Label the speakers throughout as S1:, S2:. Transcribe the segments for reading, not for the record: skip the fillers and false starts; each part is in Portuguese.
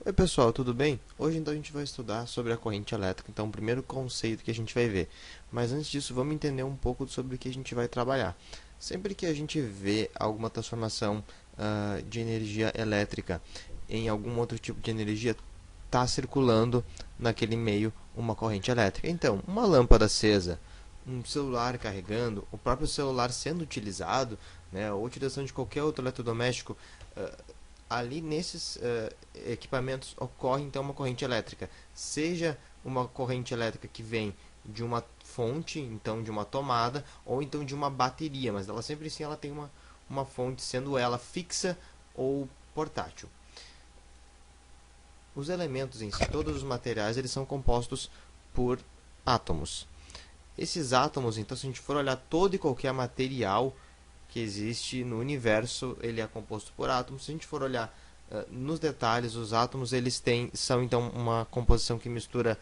S1: Oi pessoal, tudo bem? Hoje então a gente vai estudar sobre a corrente elétrica, então o primeiro conceito que a gente vai ver. Mas antes disso, vamos entender um pouco sobre o que a gente vai trabalhar. Sempre que a gente vê alguma transformação de energia elétrica em algum outro tipo de energia, está circulando naquele meio uma corrente elétrica. Então, uma lâmpada acesa, um celular carregando, o próprio celular sendo utilizado, né, ou utilização de qualquer outro eletrodoméstico, ali nesses equipamentos ocorre então uma corrente elétrica, seja uma corrente elétrica que vem de uma fonte, então de uma tomada, ou então de uma bateria, mas ela sempre sim ela tem uma fonte, sendo ela fixa ou portátil. Os elementos em si, todos os materiais, eles são compostos por átomos. Esses átomos, então, se a gente for olhar todo e qualquer material que existe no universo, ele é composto por átomos. Se a gente for olhar nos detalhes, os átomos são então uma composição que mistura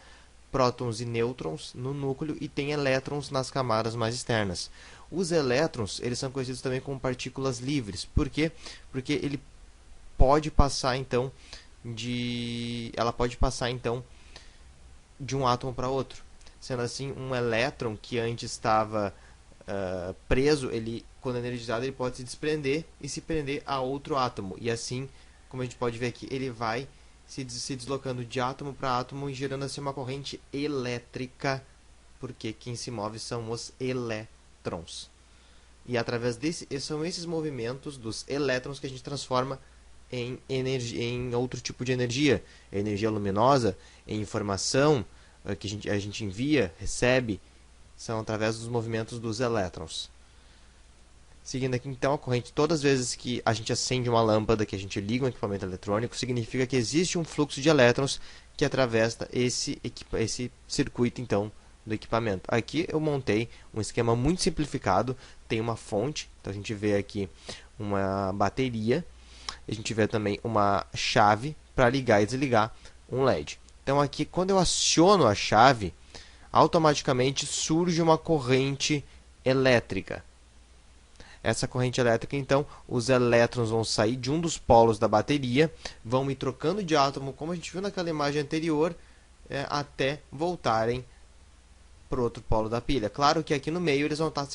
S1: prótons e nêutrons no núcleo e tem elétrons nas camadas mais externas. Os elétrons, eles são conhecidos também como partículas livres. Por quê? Porque ele pode passar então ela pode passar então de um átomo para outro. Sendo assim, um elétron que antes estava preso, ele, quando energizado, ele pode se desprender e se prender a outro átomo. E assim, como a gente pode ver aqui, ele vai se deslocando de átomo para átomo e gerando assim uma corrente elétrica, porque quem se move são os elétrons. E através são esses movimentos dos elétrons que a gente transforma em outro tipo de energia. Energia luminosa, em informação que a gente envia, recebe, são através dos movimentos dos elétrons. Seguindo aqui então a corrente, todas as vezes que a gente acende uma lâmpada, que a gente liga um equipamento eletrônico, significa que existe um fluxo de elétrons que atravessa esse circuito então do equipamento. Aqui eu montei um esquema muito simplificado, tem uma fonte, então a gente vê aqui uma bateria, a gente vê também uma chave para ligar e desligar um LED. Então aqui quando eu aciono a chave, automaticamente surge uma corrente elétrica. Essa corrente elétrica, então, os elétrons vão sair de um dos polos da bateria, vão ir trocando de átomo, como a gente viu naquela imagem anterior, até voltarem para o outro polo da pilha. Claro que aqui no meio eles vão estar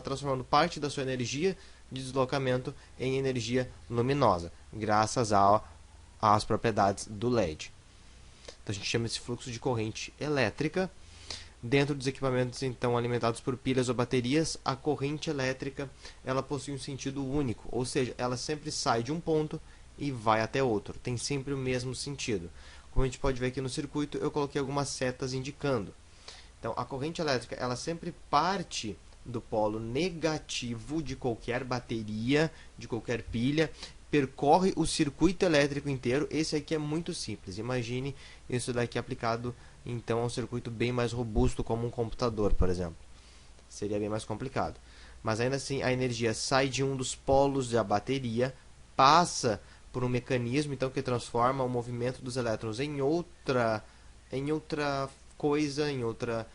S1: transformando parte da sua energia de deslocamento em energia luminosa, graças às propriedades do LED. Então a gente chama esse fluxo de corrente elétrica. Dentro dos equipamentos então alimentados por pilhas ou baterias, a corrente elétrica ela possui um sentido único, ou seja, ela sempre sai de um ponto e vai até outro, tem sempre o mesmo sentido. Como a gente pode ver aqui no circuito, eu coloquei algumas setas indicando. Então, a corrente elétrica ela sempre parte do polo negativo de qualquer bateria, de qualquer pilha, percorre o circuito elétrico inteiro. Esse aqui é muito simples. Imagine isso daqui aplicado então a um circuito bem mais robusto como um computador, por exemplo. Seria bem mais complicado. Mas ainda assim, a energia sai de um dos polos da bateria, passa por um mecanismo então que transforma o movimento dos elétrons em outra coisa, em outra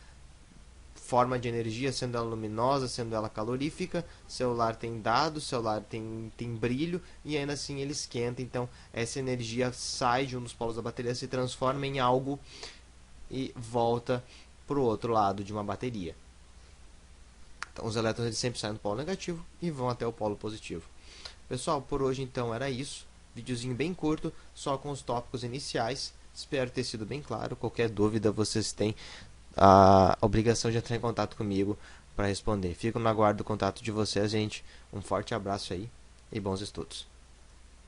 S1: forma de energia, sendo ela luminosa, sendo ela calorífica. Celular tem dados, celular tem brilho e ainda assim ele esquenta. Então essa energia sai de um dos polos da bateria, se transforma em algo e volta para o outro lado de uma bateria. Então os elétrons eles sempre saem do polo negativo e vão até o polo positivo. Pessoal, por hoje então era isso. Videozinho bem curto, só com os tópicos iniciais. Espero ter sido bem claro. Qualquer dúvida vocês têm a obrigação de entrar em contato comigo para responder. Fico no aguardo do contato de vocês, gente. Um forte abraço aí e bons estudos.